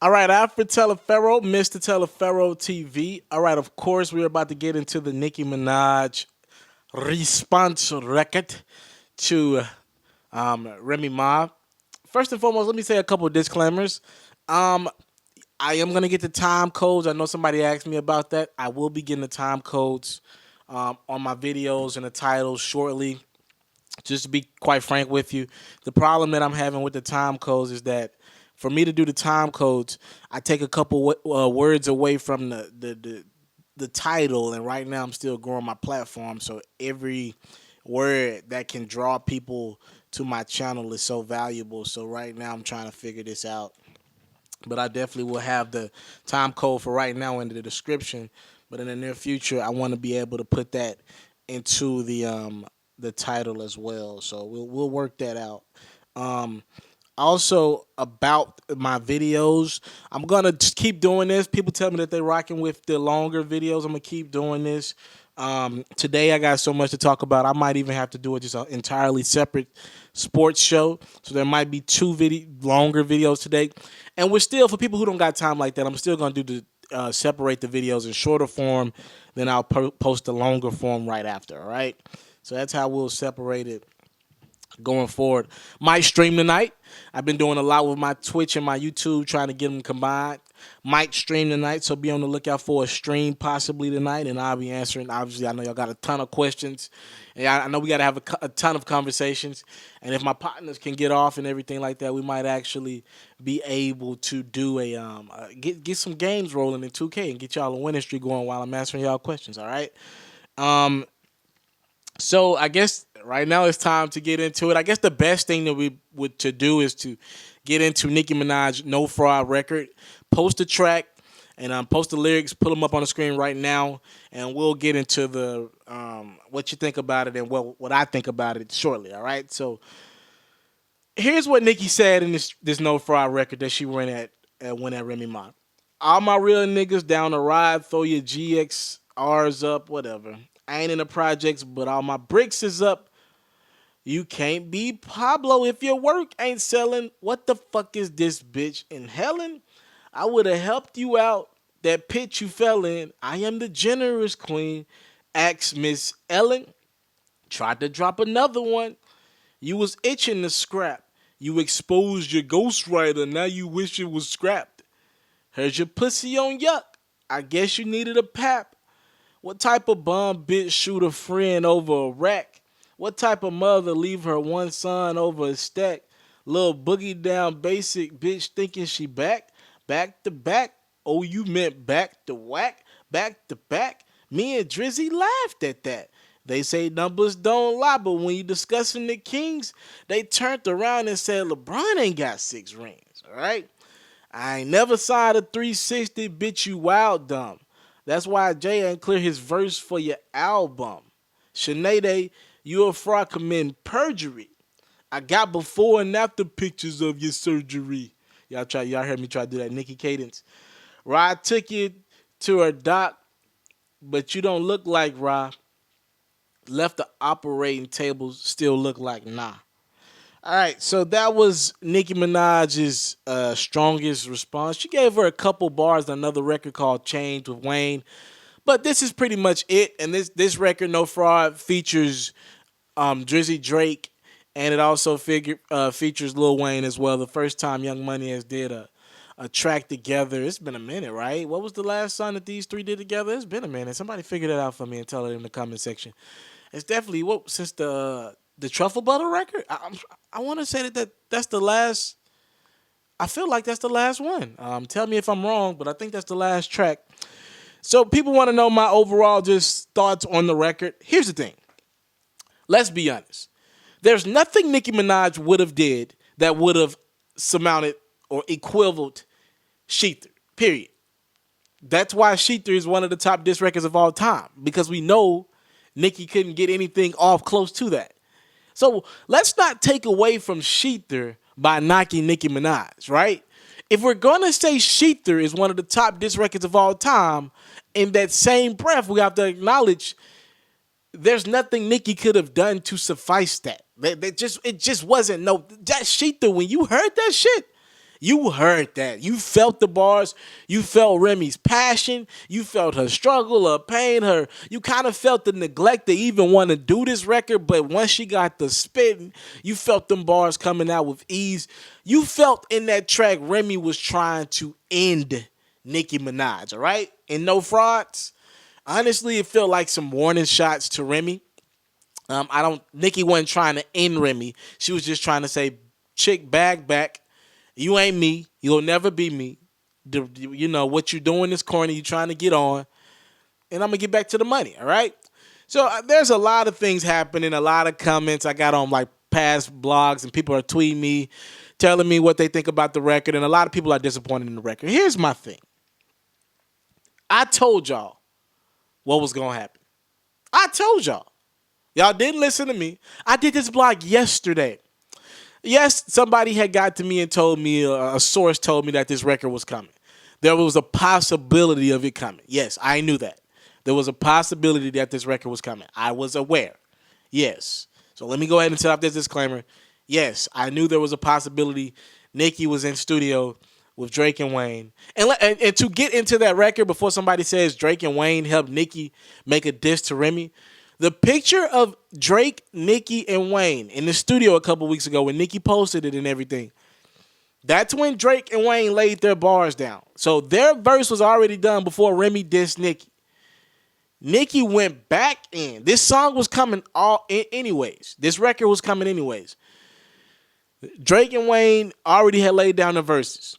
All right, Alfred Teleferro, Mr. Teleferro TV. All right, of course, we're about to get into the Nicki Minaj response record to Remy Ma. First and foremost, let me say a couple of disclaimers. Um, I am going to get the time codes. I know somebody asked me about that. I will be getting the time codes on my videos and the titles shortly. Just to be quite frank with you, the problem that I'm having with the time codes is that for me to do the time codes, I take a couple words away from the title, and right now I'm still growing my platform. So every word that can draw people to my channel is so valuable. So right now I'm trying to figure this out. But I definitely will have the time code for right now in the description. But in the near future, I want to be able to put that into the title as well. So we'll work that out. Um, Also about my videos, I'm gonna just keep doing this. People tell me that they're rocking with the longer videos. I'm gonna keep doing this. Today I got so much to talk about. I might even have to do it just an entirely separate sports show. So there might be two longer videos today. And we're still, for people who don't got time like that, I'm still gonna do the separate the videos in shorter form. Then I'll post the longer form right after. All right. So that's how we'll separate it going forward. Might stream tonight. I've been doing a lot with my Twitch and my YouTube, trying to get them combined. Might stream tonight, so be on the lookout for a stream possibly tonight, and I'll be answering. Obviously, I know y'all got a ton of questions, and I know we got to have a ton of conversations. And if my partners can get off and everything like that, we might actually be able to do get some games rolling in 2K and get y'all a winning streak going while I'm answering y'all questions. All right. So I guess right now it's time to get into it. I guess the best thing that we would to do is to get into Nicki Minaj No Fraud record, post the track, and post the lyrics, put them up on the screen right now, and we'll get into the what you think about it and what I think about it shortly. All right. So here's what Nicki said in this No Fraud record that she went at Remy Ma. All my real niggas down the ride, throw your GXRs up, whatever. I ain't in the projects, but all my bricks is up. You can't be Pablo if your work ain't selling. What the fuck is this bitch in Helen? I would have helped you out that pit you fell in. I am the generous queen. Ask Miss Ellen. Tried to drop another one. You was itching to scrap. You exposed your ghostwriter. Now you wish it was scrapped. Heard your pussy on yuck. I guess you needed a pap. What type of bum bitch shoot a friend over a rack? What type of mother leave her one son over a stack? Little boogie down basic bitch thinking she back? Back to back? Oh, you meant back to whack? Back to back? Me and Drizzy laughed at that. They say numbers don't lie, but when you discussing the Kings, they turned around and said LeBron ain't got 6 rings, all right? I ain't never signed a 360, bitch, you wild dumb. That's why Jay ain't clear his verse for your album. Sinead, you a fraud committing perjury. I got before and after pictures of your surgery. Y'all heard me try to do that Nicki cadence. Rod took you to her doc, but you don't look like Rod. Left the operating table, still look like nah. All right, so that was Nicki Minaj's strongest response. She gave her a couple bars on another record called Change with Wayne. But this is pretty much it. And this record, No Fraud, features Drizzy Drake. And it also features Lil Wayne as well. The first time Young Money has did a track together. It's been a minute, right? What was the last song that these three did together? It's been a minute. Somebody figure that out for me and tell it in the comment section. It's definitely since the Truffle Butter record. I want to say that's the last. I feel like that's the last one. Tell me if I'm wrong, but I think that's the last track. So people want to know my overall just thoughts on the record. Here's the thing. Let's be honest. There's nothing Nicki Minaj would have did that would have surmounted or equivalent Sheether. Period. That's why Sheether is one of the top diss records of all time, because we know Nicki couldn't get anything off close to that. So let's not take away from Sheether by knocking Nicki Minaj, right? If we're going to say Sheether is one of the top diss records of all time, in that same breath, we have to acknowledge there's nothing Nicki could have done to suffice that. It just wasn't that Sheether. When you heard that shit, You heard that. You felt the bars. You felt Remy's passion. You felt her struggle, her pain, her. You kind of felt the neglect to even want to do this record. But once she got the spitting, you felt them bars coming out with ease. You felt in that track Remy was trying to end Nicki Minaj, all right? And No Frauds. Honestly, it felt like some warning shots to Remy. Nicki wasn't trying to end Remy. She was just trying to say, chick, bag back. You ain't me. You'll never be me. You know, what you're doing is corny. You're trying to get on. And I'm going to get back to the money, all right? So there's a lot of things happening, a lot of comments I got on like past blogs, and people are tweeting me, telling me what they think about the record, and a lot of people are disappointed in the record. Here's my thing. I told y'all what was going to happen. I told y'all. Y'all didn't listen to me. I did this blog yesterday. Yes, somebody had got to me and told me, a source told me that this record was coming. There was a possibility of it coming. Yes, I knew that. There was a possibility that this record was coming. I was aware. Yes. So let me go ahead and set up this disclaimer. Yes, I knew there was a possibility Nicki was in studio with Drake and Wayne. And to get into that record before somebody says Drake and Wayne helped Nicki make a diss to Remy, the picture of Drake, Nicki, and Wayne in the studio a couple weeks ago when Nicki posted it and everything, that's when Drake and Wayne laid their bars down. So their verse was already done before Remy dissed Nicki. Nicki went back in. This song was coming anyways. This record was coming anyways. Drake and Wayne already had laid down the verses.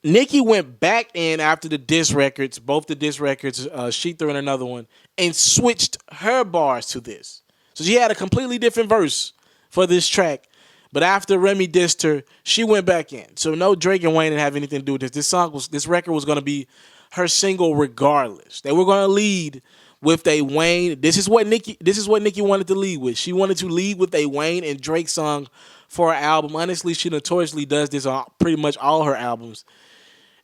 Nicki went back in after the diss records, both the diss records, she threw in another one, and switched her bars to this. So she had a completely different verse for this track. But after Remy dissed her, she went back in. So no, Drake and Wayne didn't have anything to do with this. This record was going to be her single regardless. They were going to lead with a Wayne. This is what Nicki wanted to lead with. She wanted to lead with a Wayne and Drake song for her album. Honestly, she notoriously does this on pretty much all her albums.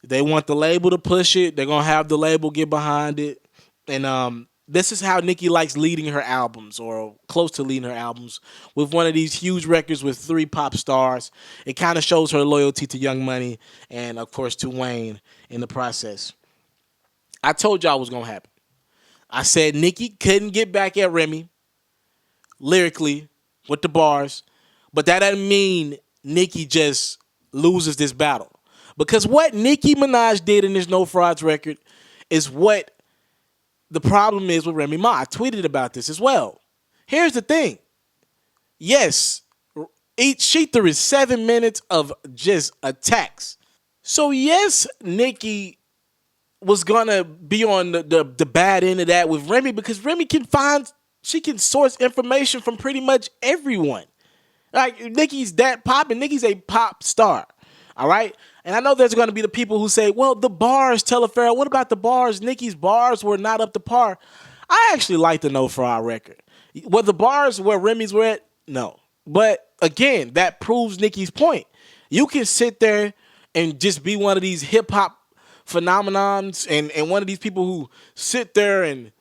They want the label to push it. They're going to have the label get behind it. And this is how Nicki likes leading her albums, or close to leading her albums, with one of these huge records with 3 pop stars. It kind of shows her loyalty to Young Money and, of course, to Wayne in the process. I told y'all what was going to happen. I said Nicki couldn't get back at Remy lyrically with the bars, but that doesn't mean Nicki just loses this battle. Because what Nicki Minaj did in this No Frauds record is what the problem is with Remy Ma. I tweeted about this as well. Here's the thing. Yes, she threw 7 minutes of just attacks. So yes, Nicki was gonna be on the bad end of that with Remy, because Remy she can source information from pretty much everyone. Like, Nicki's that pop, and Nicki's a pop star. All right? And I know there's going to be the people who say, well, the bars, Telefarrell, what about the bars? Nicki's bars were not up to par. I actually like the No Fraud record. Were the bars where Remy's were at? No. But again, that proves Nicki's point. You can sit there and just be one of these hip-hop phenomenons and one of these people who sit there and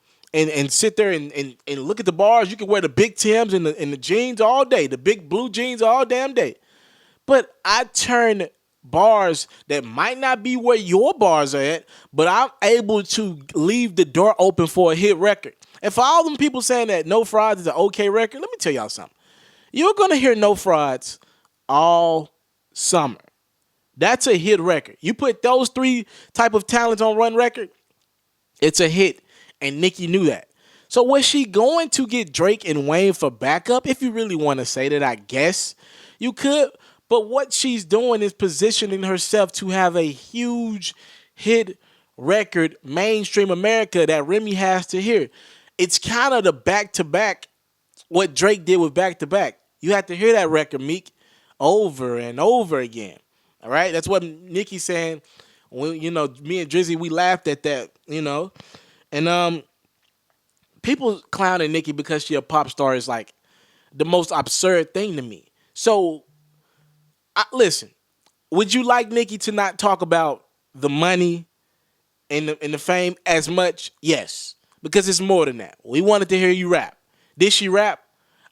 sit there and look at the bars. You can wear the big Tims and the jeans all day, the big blue jeans all damn day. But I turn bars that might not be where your bars are at, but I'm able to leave the door open for a hit record. And for all them people saying that No Frauds is an okay record, let me tell y'all something. You're going to hear No Frauds all summer. That's a hit record. You put those 3 type of talents on one record, it's a hit. And Nicki knew that. So was she going to get Drake and Wayne for backup? If you really want to say that, I guess you could. But what she's doing is positioning herself to have a huge hit record, mainstream America, that Remy has to hear. It's kind of the back-to-back, what Drake did with back-to-back. You have to hear that record, Meek, over and over again. All right? That's what Nicki's saying. When, me and Drizzy, we laughed at that, And people clowning Nicki because she a pop star is like the most absurd thing to me. So, listen, would you like Nicki to not talk about the money and the fame as much? Yes, because it's more than that. We wanted to hear you rap. Did she rap?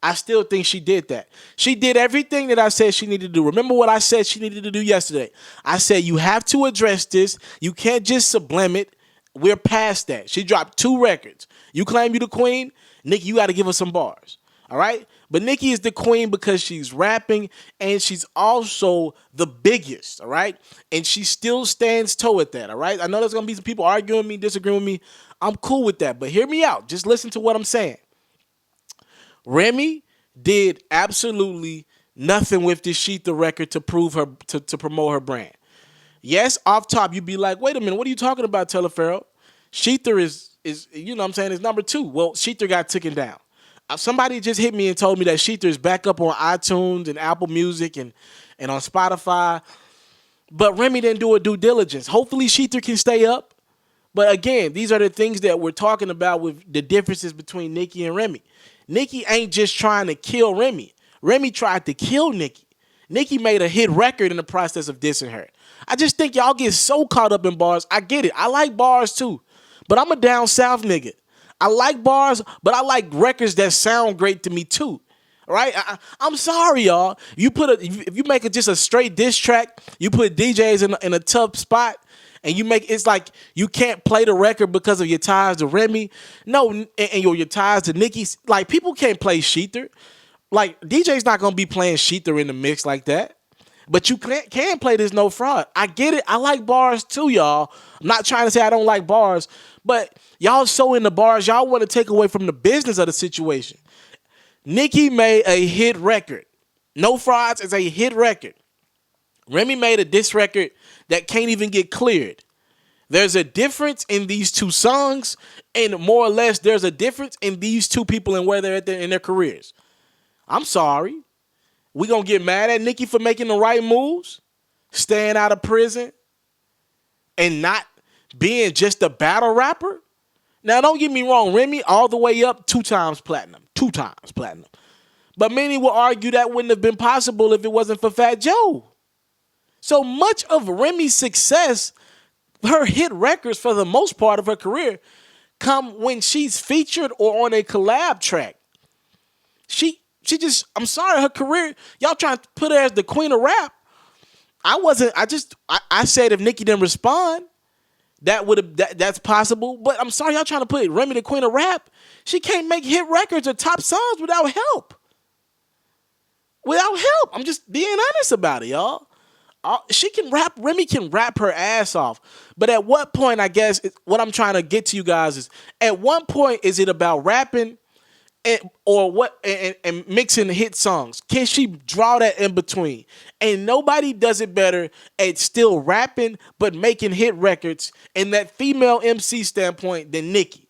I still think she did that. She did everything that I said she needed to do. Remember what I said she needed to do yesterday? I said you have to address this. You can't just sublim it. We're past that. She dropped 2 records. You claim you the queen? Nicki, you got to give us some bars. All right? But Nicki is the queen because she's rapping and she's also the biggest. All right? And she still stands toe at that. All right? I know there's going to be some people arguing with me, disagreeing with me. I'm cool with that. But hear me out. Just listen to what I'm saying. Remy did absolutely nothing with this Sheet the record to prove her to promote her brand. Yes, off top, you'd be like, wait a minute, what are you talking about, Telefarrell? Sheether is you know what I'm saying, is number 2. Well, Sheether got taken down. Somebody just hit me and told me that Sheether is back up on iTunes and Apple Music and on Spotify. But Remy didn't do a due diligence. Hopefully Sheether can stay up. But again, these are the things that we're talking about with the differences between Nicki and Remy. Nicki ain't just trying to kill Remy. Remy tried to kill Nicki. Nicki made a hit record in the process of dissing her. I just think y'all get so caught up in bars. I get it. I like bars too. But I'm a down south nigga. I like bars, but I like records that sound great to me too. All right? I'm sorry, y'all. If you make just a straight diss track, you put DJs in a tough spot, and you make it's like you can't play the record because of your ties to Remy. No, and your ties to Nicki. Like, people can't play Sheether. Like, DJ's not gonna be playing Sheether in the mix like that. But you can play this No Fraud. I get it. I like bars too, y'all. I'm not trying to say I don't like bars, but y'all so into bars, y'all want to take away from the business of the situation. Nicki made a hit record. No Frauds is a hit record. Remy made a diss record that can't even get cleared. There's a difference in these 2 songs, and more or less, there's a difference in these 2 people and where they're at in their careers. I'm sorry. We gonna get mad at Nicki for making the right moves, staying out of prison, and not being just a battle rapper? Now, don't get me wrong. Remy all the way up 2 times platinum. 2 times platinum. But many will argue that wouldn't have been possible if it wasn't for Fat Joe. So much of Remy's success, her hit records for the most part of her career, come when she's featured or on a collab track. She just, I'm sorry, her career, y'all trying to put her as the queen of rap. I said if Nicki didn't respond, that's possible. But I'm sorry, y'all trying to put Remy the queen of rap. She can't make hit records or top songs without help. Without help. I'm just being honest about it, y'all. She can rap. Remy can rap her ass off. But at what point, I guess, what I'm trying to get to you guys is, at what point is it about rapping and mixing hit songs? Can she draw that in between? And nobody does it better at still rapping but making hit records in that female MC standpoint than Nicki.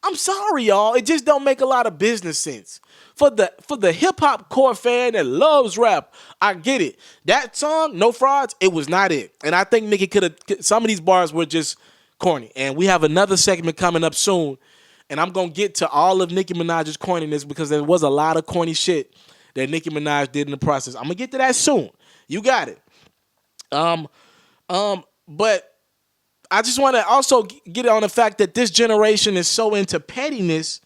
I'm sorry, y'all. It just don't make a lot of business sense. For the hip hop core fan that loves rap, I get it. That song, No Frauds, it was not it. And I think Nicki could have. Some of these bars were just corny. And we have another segment coming up soon. And I'm going to get to all of Nicki Minaj's corniness because there was a lot of corny shit that Nicki Minaj did in the process. I'm going to get to that soon. You got it. But I just want to also get on the fact that this generation is so into pettiness.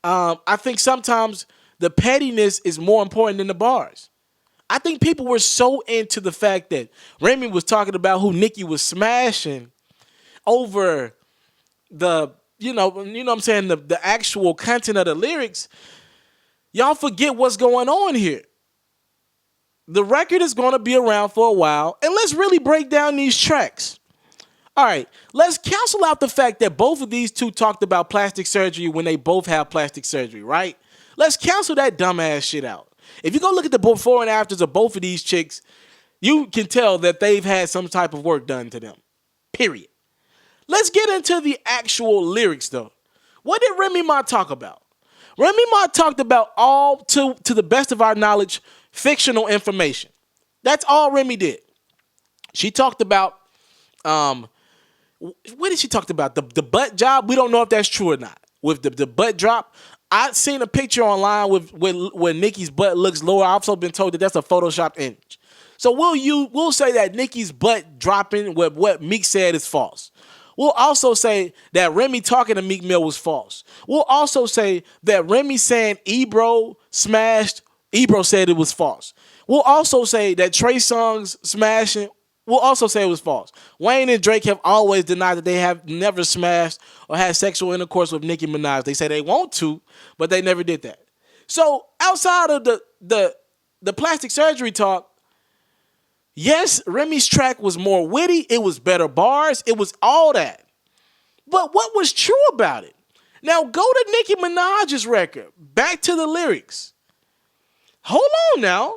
I think sometimes the pettiness is more important than the bars. I think people were so into the fact that Remy was talking about who Nicki was smashing over the, you know what I'm saying, the actual content of the lyrics. Y'all forget what's going on here. The record is going to be around for a while, and let's really break down these tracks. All right, let's cancel out the fact that both of these 2 talked about plastic surgery when they both have plastic surgery, right? Let's cancel that dumbass shit out. If you go look at the before and afters of both of these chicks, you can tell that they've had some type of work done to them, period. Let's get into the actual lyrics, though. What did Remy Ma talk about? Remy Ma talked about all, to the best of our knowledge, fictional information. That's all Remy did. She talked about, what did she talk about? The butt job? We don't know if that's true or not. With the butt drop, I've seen a picture online where Nicki's butt looks lower. I've also been told that that's a Photoshop image. So we'll say that Nicki's butt dropping, what Meek said, is false. We'll also say that Remy talking to Meek Mill was false. We'll also say that Remy saying Ebro smashed, Ebro said it was false. We'll also say that Trey Songz smashing, we'll also say it was false. Wayne and Drake have always denied that they have never smashed or had sexual intercourse with Nicki Minaj. They say they want to, but they never did that. So outside of the plastic surgery talk, yes, Remy's track was more witty. It was better bars. It was all that. But what was true about it? Now go to Nicki Minaj's record. Back to the lyrics. Hold on now.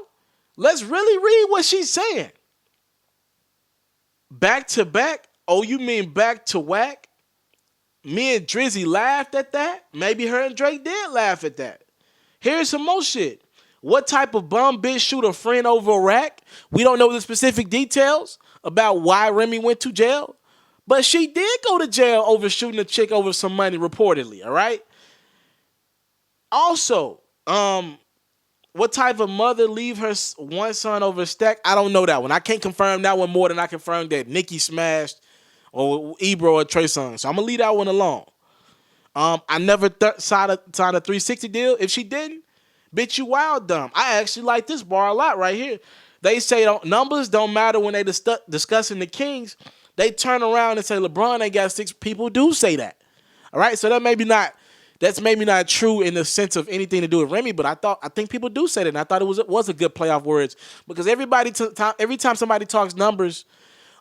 Let's really read what she's saying. Back to back? Oh, you mean back to whack? Me and Drizzy laughed at that? Maybe her and Drake did laugh at that. Here's some more shit. What type of bum bitch shoot a friend over a rack? We don't know the specific details about why Remy went to jail, but she did go to jail over shooting a chick over some money, reportedly, all right? Also, what type of mother leave her one son over a stack? I don't know that one. I can't confirm that one more than I confirmed that Nicki smashed or Ebro or Trey Songz. So I'm going to leave that one alone. I never signed a 360 deal. If she didn't, bitch, you wild dumb. I actually like this bar a lot right here. They say numbers don't matter when they discussing the Kings. They turn around and say LeBron ain't got 6. People do say that. All right, so that's maybe not true in the sense of anything to do with Remy, but I think people do say that, and I thought it was a good playoff words because every time somebody talks numbers,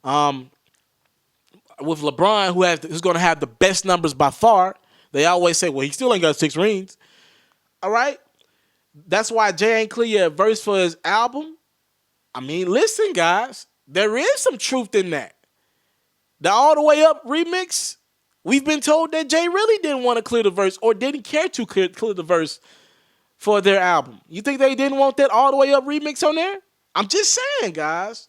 with LeBron who's going to have the best numbers by far, they always say, well, he still ain't got 6 rings. All right. That's why Jay ain't clear a verse for his album. I mean, listen, guys, there is some truth in that. The All the Way Up remix, we've been told that Jay really didn't want to clear the verse or didn't care to clear the verse for their album. You think they didn't want that All the Way Up remix on there? I'm just saying, guys.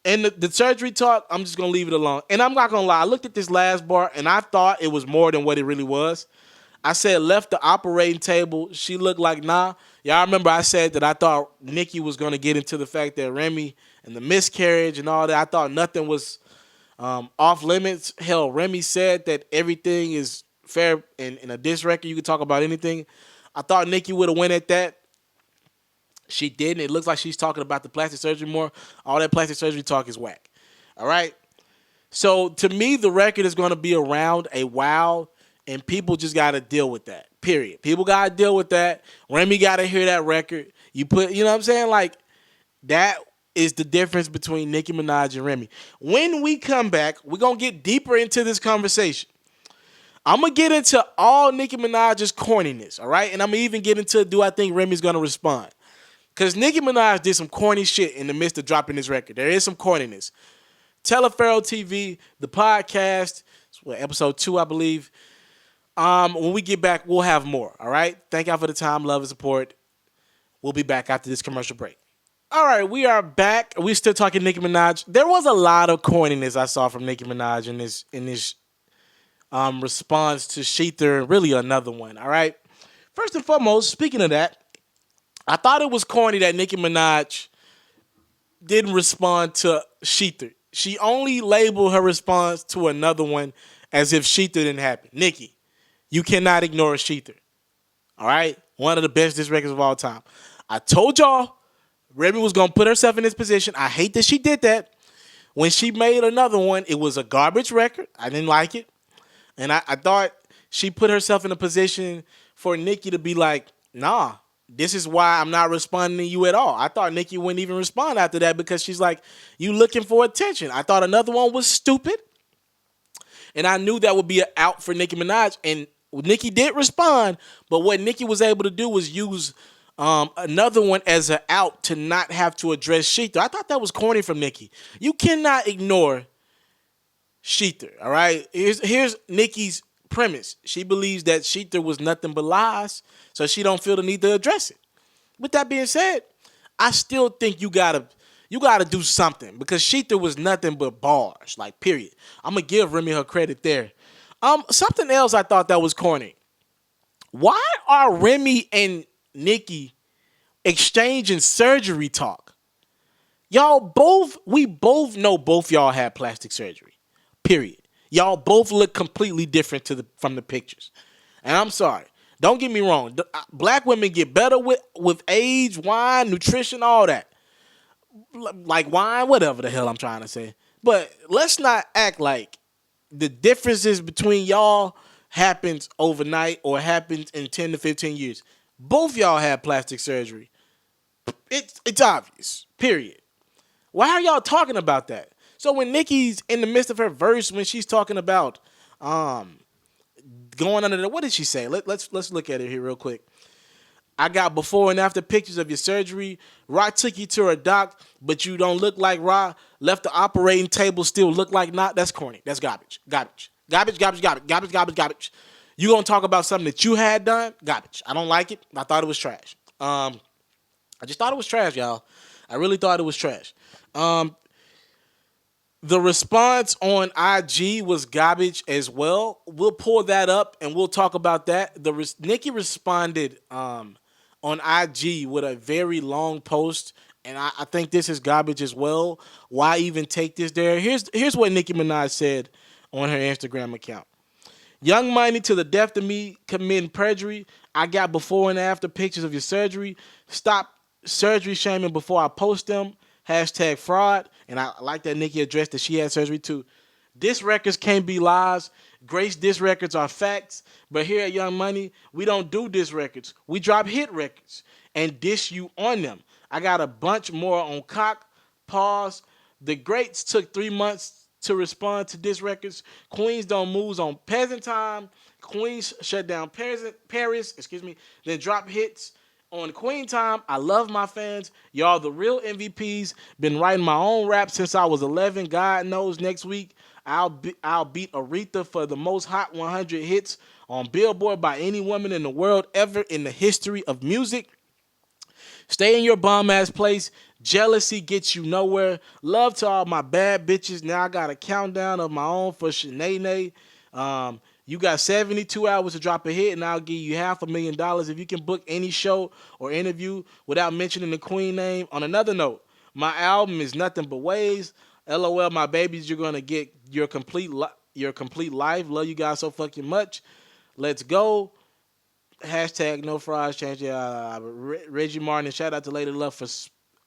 And the surgery talk, I'm just going to leave it alone. And I'm not going to lie. I looked at this last bar, and I thought it was more than what it really was. I said, left the operating table. She looked like nah. Y'all remember I said that I thought Nicki was going to get into the fact that Remy and the miscarriage and all that. I thought nothing was off limits. Hell, Remy said that everything is fair in a diss record. You can talk about anything. I thought Nicki would have went at that. She didn't. It looks like she's talking about the plastic surgery more. All that plastic surgery talk is whack. All right? So, to me, the record is going to be around a while, and people just got to deal with that, period. People got to deal with that. Remy got to hear that record. You know what I'm saying? Like, that is the difference between Nicki Minaj and Remy. When we come back, we're going to get deeper into this conversation. I'm going to get into all Nicki Minaj's corniness, all right? And I'm going to even get into, do I think Remy's going to respond? Because Nicki Minaj did some corny shit in the midst of dropping this record. There is some corniness. Telepharo TV, the podcast, episode 2, I believe. When we get back, we'll have more, all right? Thank y'all for the time, love, and support. We'll be back after this commercial break. All right, we are back. We're still talking Nicki Minaj. There was a lot of corniness I saw from Nicki Minaj in this response to Sheether, really another one, all right? First and foremost, speaking of that, I thought it was corny that Nicki Minaj didn't respond to Sheether. She only labeled her response to another one as if Sheether didn't happen. Nicki, you cannot ignore Sheether. All right? One of the best diss records of all time. I told y'all Remy was going to put herself in this position. I hate that she did that. When she made another one, it was a garbage record. I didn't like it. And I thought she put herself in a position for Nicki to be like, nah, this is why I'm not responding to you at all. I thought Nicki wouldn't even respond after that because she's like, you looking for attention. I thought another one was stupid. And I knew that would be an out for Nicki Minaj. And Nicki did respond. But what Nicki was able to do was use another one as an out to not have to address Sheether. I thought that was corny from Nicki. You cannot ignore Sheether, all right? Here's Nicki's premise. She believes that Sheether was nothing but lies, so she don't feel the need to address it. With that being said, I still think you gotta do something because Sheether was nothing but bars, like period. I'm gonna give Remy her credit there. Something else I thought that was corny. Why are Remy and Nicki exchanging surgery talk? We both know both y'all had plastic surgery. Period. Y'all both look completely different from the pictures. And I'm sorry. Don't get me wrong. Black women get better with age, wine, nutrition, all that. Like wine, whatever the hell I'm trying to say. But let's not act like the differences between y'all happens overnight or happens in 10 to 15 years. Both y'all had plastic surgery. It's obvious. Period. Why are y'all talking about that? So when Nicki's in the midst of her verse, when she's talking about going under the, what did she say? Let's look at it here real quick. I got before and after pictures of your surgery. Ra took you to a doc, but you don't look like Ra. Left the operating table, still look like not. That's corny. That's garbage. Garbage. Garbage, garbage, garbage, garbage, garbage, garbage. You gonna talk about something that you had done? Garbage. I don't like it. I thought it was trash. I just thought it was trash, y'all. I really thought it was trash. The response on IG was garbage as well. We'll pull that up and we'll talk about that. Nicki responded on IG with a very long post, and I think this is garbage as well. Why even take this there? Here's what Nicki Minaj said on her Instagram account. Young Money, to the death of me committing perjury. I got before and after pictures of your surgery. Stop surgery shaming before I post them. Hashtag fraud. And I like that Nicki addressed that she had surgery too. Diss records can't be lies. Grace diss records are facts. But here at Young Money, we don't do diss records. We drop hit records and diss you on them. I got a bunch more on cock. Pause. The greats took 3 months to respond to diss records. Queens don't move on peasant time. Queens shut down Paris, then drop hits on Queen time. I love my fans. Y'all the real MVPs. Been writing my own rap since I was 11. God knows next week I'll beat Aretha for the most hot 100 hits on Billboard by any woman in the world ever in the history of music. Stay in your bum ass place. Jealousy gets you nowhere. Love to all my bad bitches. Now I got a countdown of my own for Shanae. You got 72 hours to drop a hit, and I'll give you $500,000 if you can book any show or interview without mentioning the Queen name. On another note, my album is nothing but ways. LOL, my babies, you're gonna get your complete life. Love you guys so fucking much. Let's go. Hashtag no fries. Change Reggie Martin. Shout out to Lady Love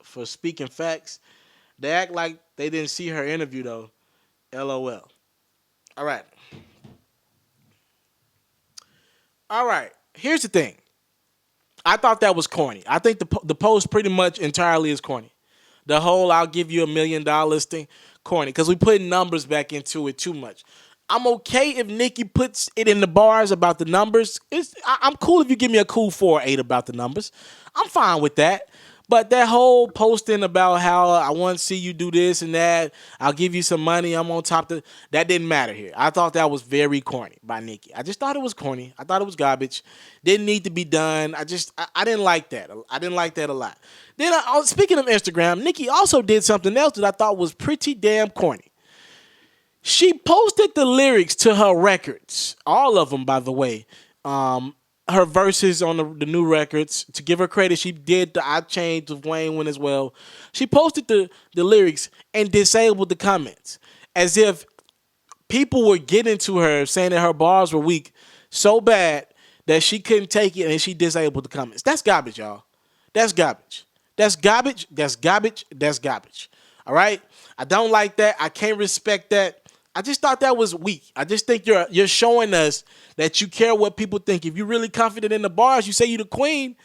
for speaking facts. They act like they didn't see her interview though. LOL. All right. Here's the thing. I thought that was corny. I think the post pretty much entirely is corny. The whole "I'll give you $1 million" thing, corny, because we put numbers back into it too much. I'm okay if Nicki puts it in the bars about the numbers. I'm cool if you give me a cool 4 or 8 about the numbers. I'm fine with that. But that whole posting about how I want to see you do this and that, I'll give you some money, I'm on top of that didn't matter here. I thought that was very corny by Nicki. I just thought it was corny. I thought it was garbage. Didn't need to be done. I didn't like that. I didn't like that a lot. Then, speaking of Instagram, Nicki also did something else that I thought was pretty damn corny. She posted the lyrics to her records, all of them, by the way. Her verses on the new records. To give her credit, she did the I Changed with Wayne one as well. She posted the lyrics and disabled the comments as if people were getting to her saying that her bars were weak so bad that she couldn't take it and she disabled the comments. That's garbage, y'all. That's garbage. That's garbage. That's garbage. That's garbage. All right? I don't like that. I can't respect that. I just thought that was weak. I just think you're showing us that you care what people think. If you're really confident in the bars, you say you the queen,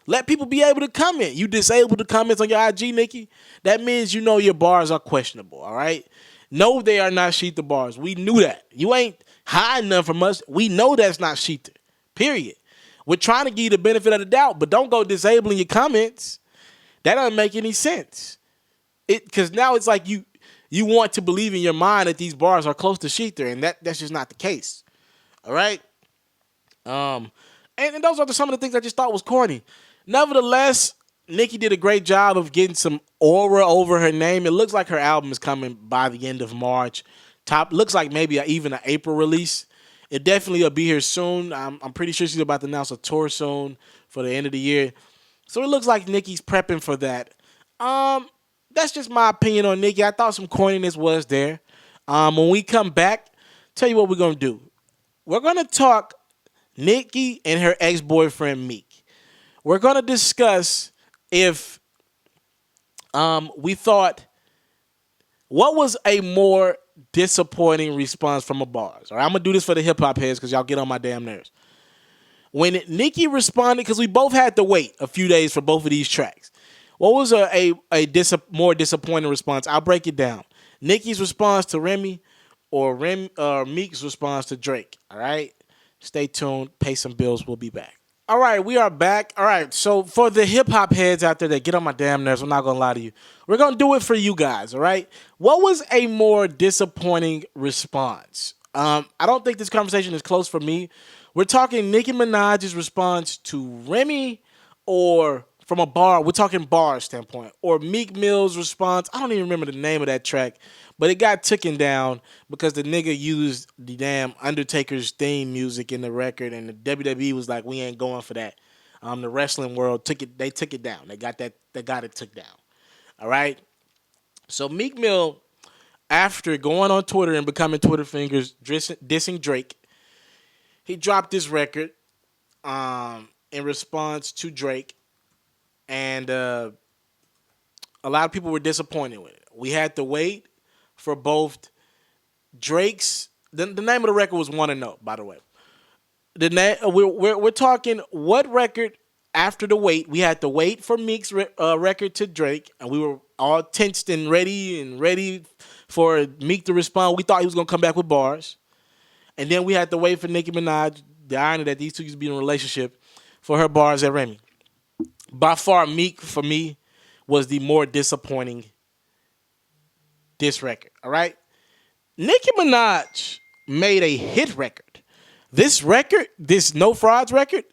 let people be able to comment. You disable the comments on your IG, Nicki. That means you know your bars are questionable, all right? No, they are not Sheetha bars. We knew that. You ain't hiding them from us. We know that's not Sheetha, period. We're trying to give you the benefit of the doubt, but don't go disabling your comments. That doesn't make any sense. Because now it's like you want to believe in your mind that these bars are close to Sheetha, and that's just not the case. All right? And those are some of the things I just thought was corny. Nevertheless, Nicki did a great job of getting some aura over her name. It looks like her album is coming by the end of March. Looks like maybe even an April release. It definitely will be here soon. I'm pretty sure she's about to announce a tour soon for the end of the year. So it looks like Nicki's prepping for that. That's just my opinion on Nicki. I thought some corniness was there. When we come back, tell you what we're gonna do. We're gonna talk Nicki and her ex-boyfriend Meek. We're gonna discuss if we thought what was a more disappointing response from a bars. All right, I'm gonna do this for the hip hop heads because y'all get on my damn nerves. When Nicki responded, because we both had to wait a few days for both of these tracks. What was more disappointing response? I'll break it down. Nicki's response to Remy or Meek's response to Drake. All right? Stay tuned. Pay some bills. We'll be back. All right, we are back. All right, so for the hip-hop heads out there that get on my damn nerves, I'm not going to lie to you. We're going to do it for you guys, all right? What was a more disappointing response? I don't think this conversation is close for me. We're talking Nicki Minaj's response to Remy or from a bar. We're talking bar standpoint. Or Meek Mill's response. I don't even remember the name of that track, but it got taken down because the nigga used the damn Undertaker's theme music in the record, and the WWE was like, we ain't going for that. The wrestling world took it. They took it down. They got it took down. All right. So Meek Mill, after going on Twitter and becoming Twitter fingers, dissing Drake, he dropped this record in response to Drake, and a lot of people were disappointed with it. We had to wait for both Drake's. The name of the record was Wanna Know, by the way. We're talking what record after the wait. We had to wait for Meek's record to Drake, and we were all tensed and ready for Meek to respond. We thought he was gonna come back with bars. And then we had to wait for Nicki Minaj, the irony that these two used to be in a relationship, for her bars at Remy. By far, Meek, for me, was the more disappointing diss record, all right? Nicki Minaj made a hit record. This record, this No Frauds record,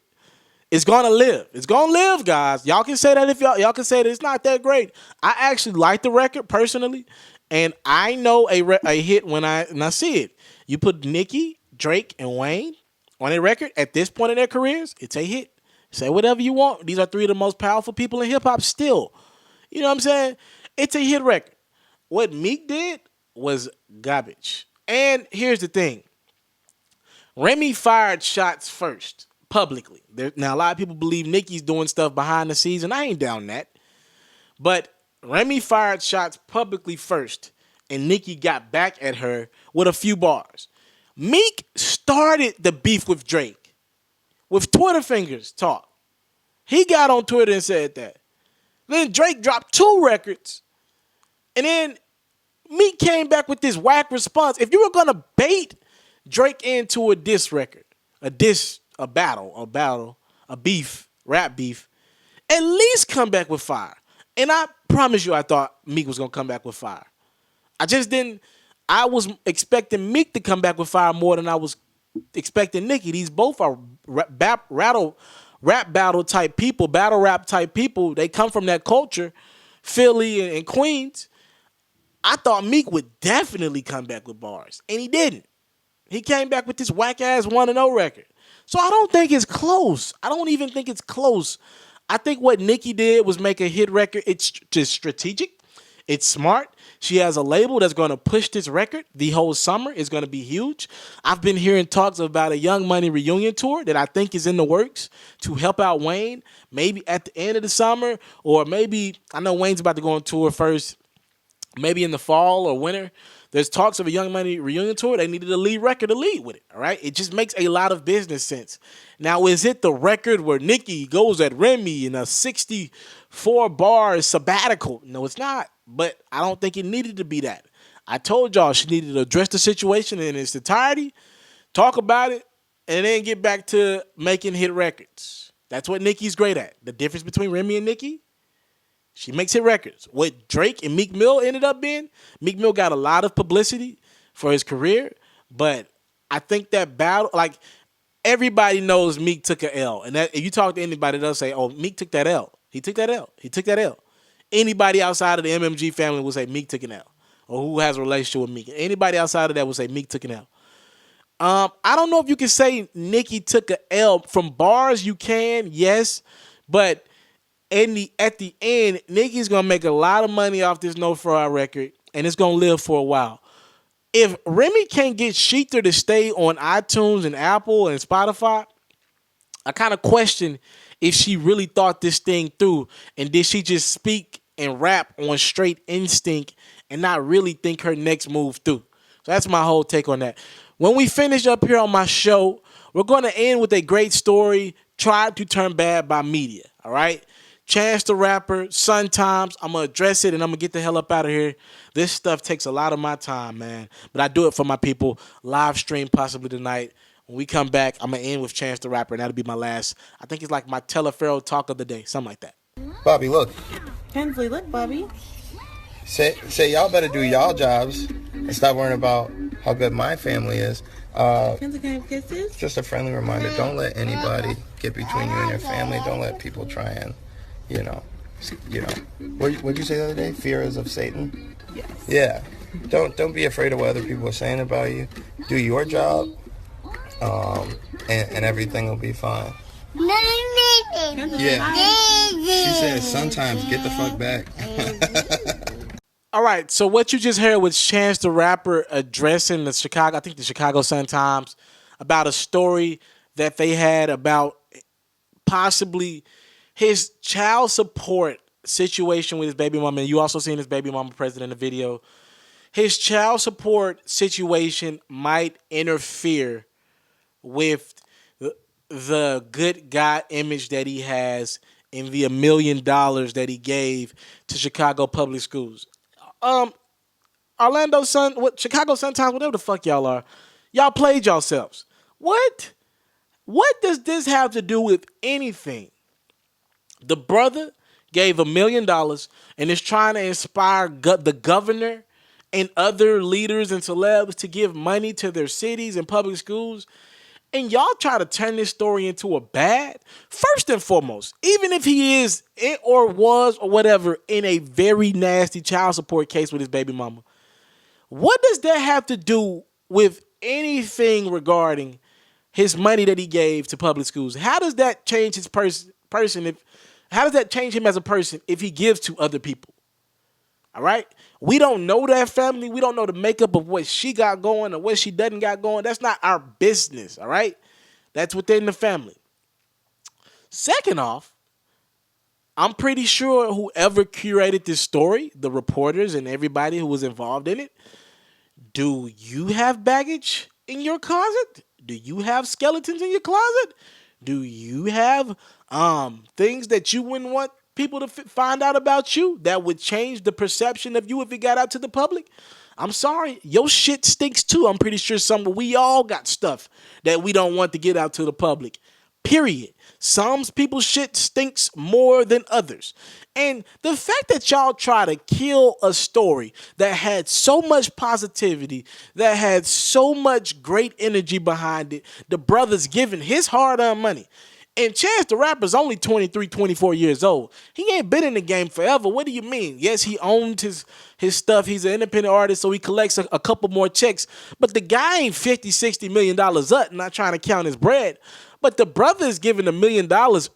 is going to live. It's going to live, guys. Y'all can say that if y'all can say that it's not that great. I actually like the record personally, and I know a hit when I see it. You put Nicki, Drake, and Wayne on a record at this point in their careers, it's a hit. Say whatever you want. These are three of the most powerful people in hip-hop still. You know what I'm saying? It's a hit record. What Meek did was garbage. And here's the thing. Remy fired shots first, publicly. Now, a lot of people believe Nicki's doing stuff behind the scenes, and I ain't down that. But Remy fired shots publicly first, and Nicki got back at her with a few bars. Meek started the beef with Drake with Twitter fingers talk. He got on Twitter and said that. Then Drake dropped 2 records. And then Meek came back with this whack response. If you were going to bait Drake into a diss record, a beef, rap beef, at least come back with fire. And I promise you I thought Meek was going to come back with fire. I was expecting Meek to come back with fire more than I was expecting Nicki. These both are rap battle type people, battle rap type people. They come from that culture, Philly and Queens. I thought Meek would definitely come back with bars, and he didn't. He came back with this whack-ass 1-0 record. So I don't think it's close. I don't even think it's close. I think what Nicki did was make a hit record. It's just strategic. It's smart. She has a label that's going to push this record the whole summer. It's going to be huge. I've been hearing talks about a Young Money reunion tour that I think is in the works to help out Wayne, maybe at the end of the summer, or maybe, I know Wayne's about to go on tour first, maybe in the fall or winter. There's talks of a Young Money reunion tour. They needed a lead record to lead with it, all right? It just makes a lot of business sense. Now, is it the record where Nicki goes at Remy in a 64-bar sabbatical? No, it's not. But I don't think it needed to be that. I told y'all she needed to address the situation in its entirety, talk about it, and then get back to making hit records. That's what Nicki's great at. The difference between Remy and Nicki, she makes hit records. What Drake and Meek Mill ended up being, Meek Mill got a lot of publicity for his career, but I think that battle, like, everybody knows Meek took an L. And that if you talk to anybody, they'll say, oh, Meek took that L. He took that L. He took that L. Anybody outside of the MMG family will say Meek took an L, or who has a relationship with Meek. Anybody outside of that will say Meek took an L. I don't know if you can say Nicki took an L. From bars, you can, yes, but at the end, Nicki's gonna make a lot of money off this No Fraud record, and it's gonna live for a while. If Remy can't get Sheether to stay on iTunes and Apple and Spotify, I kind of question if she really thought this thing through, and did she just speak and rap on straight instinct and not really think her next move through. So that's my whole take on that. When we finish up here on my show, we're going to end with a great story, Tried to Turn Bad by Media, all right? Chance the Rapper, Sun Times. I'm going to address it and I'm going to get the hell up out of here. This stuff takes a lot of my time, man. But I do it for my people. Live stream possibly tonight. When we come back, I'm going to end with Chance the Rapper, and that'll be my last. I think it's like my Teleferro talk of the day, something like that. Bobby, look. Hensley, look, Bobby. Say y'all better do y'all jobs and stop worrying about how good my family is. Hensley, can I have kisses? Just a friendly reminder, don't let anybody get between you and your family. Don't let people try and, what'd you say the other day? Fear is of Satan? Yes. Yeah. Don't be afraid of what other people are saying about you. Do your job, and everything will be fine. Yeah. She said sometimes get the fuck back. All right, so what you just heard was Chance the Rapper addressing the Chicago Sun-Times, about a story that they had about possibly his child support situation with his baby mama. And you also seen his baby mama present in the video. His child support situation might interfere with the good guy image that he has in the $1 million that he gave to Chicago public schools. Orlando Sun, Chicago Sun-Times, whatever the fuck y'all are, y'all played yourselves. What does this have to do with anything? The brother gave $1 million and is trying to inspire the governor and other leaders and celebs to give money to their cities and public schools. And y'all try to turn this story into a bad. First and foremost, even if he is or was or whatever in a very nasty child support case with his baby mama, what does that have to do with anything regarding his money that he gave to public schools? How does that change his person? How does that change him as a person if he gives to other people? All right? We don't know that family. We don't know the makeup of what she got going or what she doesn't got going. That's not our business, all right? That's within the family. Second off, I'm pretty sure whoever curated this story, the reporters and everybody who was involved in it, do you have baggage in your closet? Do you have skeletons in your closet? Do you have things that you wouldn't want people to find out about you that would change the perception of you if it got out to the public? I'm sorry, your shit stinks too. I'm pretty sure we all got stuff that we don't want to get out to the public. Period. Some people's shit stinks more than others. And the fact that y'all try to kill a story that had so much positivity, that had so much great energy behind it, the brother's giving his hard-earned money. And Chance the Rapper's only 23, 24 years old. He ain't been in the game forever. What do you mean? Yes, he owns his stuff. He's an independent artist, so he collects a couple more checks. But the guy ain't $50, $60 million up, not trying to count his bread. But the brother is giving $1 million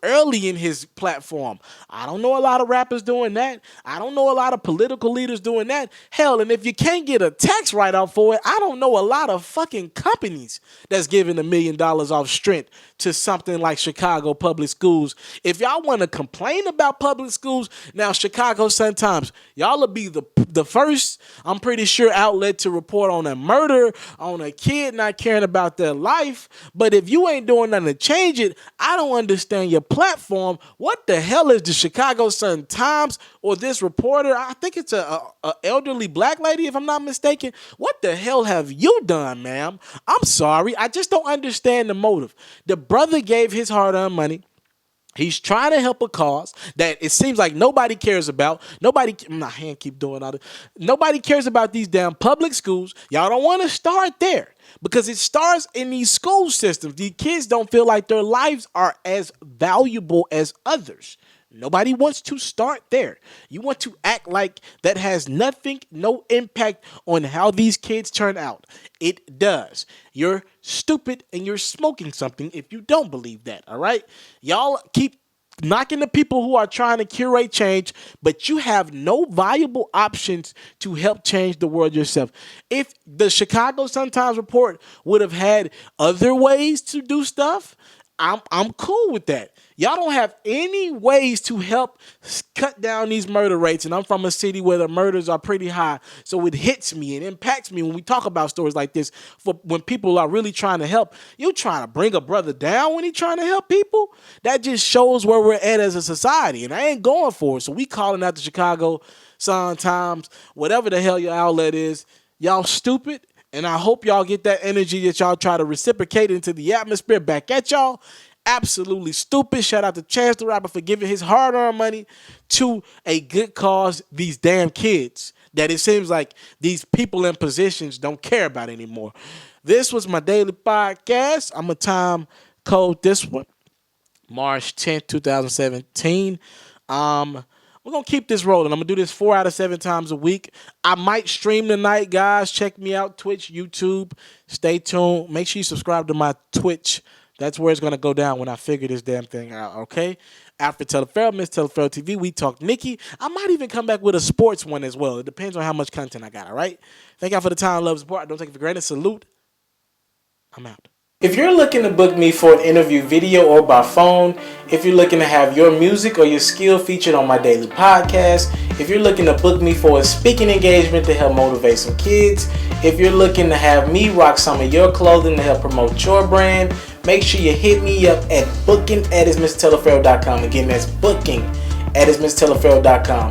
early in his platform. I don't know a lot of rappers doing that. I don't know a lot of political leaders doing that. Hell, and if you can't get a tax write-off for it, I don't know a lot of fucking companies that's giving $1 million off strength to something like Chicago public schools. If y'all want to complain about public schools, now Chicago Sun-Times, y'all will be the first, I'm pretty sure, outlet to report on a murder, on a kid not caring about their life. But if you ain't doing nothing to change it, I don't understand your platform. What the hell is the Chicago Sun-Times or this reporter? I think it's a elderly black lady, if I'm not mistaken. What the hell have you done, ma'am? I'm sorry. I just don't understand the motive. The brother gave his hard-earned money. He's trying to help a cause that it seems like nobody cares about. My hand keep doing all this. Nobody cares about these damn public schools. Y'all don't want to start there because it starts in these school systems. These kids don't feel like their lives are as valuable as others. Nobody wants to start there. You want to act like that has no impact on how these kids turn out. It does. You're stupid and you're smoking something if you don't believe that, all right? Y'all keep knocking the people who are trying to curate change, but you have no viable options to help change the world yourself. If the Chicago Sun-Times report would have had other ways to do stuff, I'm cool with that. Y'all don't have any ways to help cut down these murder rates, and I'm from a city where the murders are pretty high, so it hits me and impacts me when we talk about stories like this. For when people are really trying to help, you trying to bring a brother down when he trying to help people. That just shows where we're at as a society, and I ain't going for it. So we calling out the Chicago Sun-Times, whatever the hell your outlet is. Y'all stupid. And I hope y'all get that energy that y'all try to reciprocate into the atmosphere back at y'all. Absolutely stupid. Shout out to Chance the Rapper for giving his hard-earned money to a good cause, these damn kids that it seems like these people in positions don't care about anymore. This was my daily podcast. I'm going to time code this one, March 10th, 2017. We're going to keep this rolling. I'm going to do this 4 out of 7 times a week. I might stream tonight, guys. Check me out, Twitch, YouTube. Stay tuned. Make sure you subscribe to my Twitch. That's where it's going to go down when I figure this damn thing out, okay? After Telefarrell, Miss Telefarrell TV, we talk Nicki. I might even come back with a sports one as well. It depends on how much content I got, all right? Thank y'all for the time, love, support. I don't take it for granted. Salute. I'm out. If you're looking to book me for an interview video or by phone, if you're looking to have your music or your skill featured on my daily podcast, if you're looking to book me for a speaking engagement to help motivate some kids, if you're looking to have me rock some of your clothing to help promote your brand, make sure you hit me up at booking@ismrtelefarrell.com. Again, that's booking@ismrtelefarrell.com.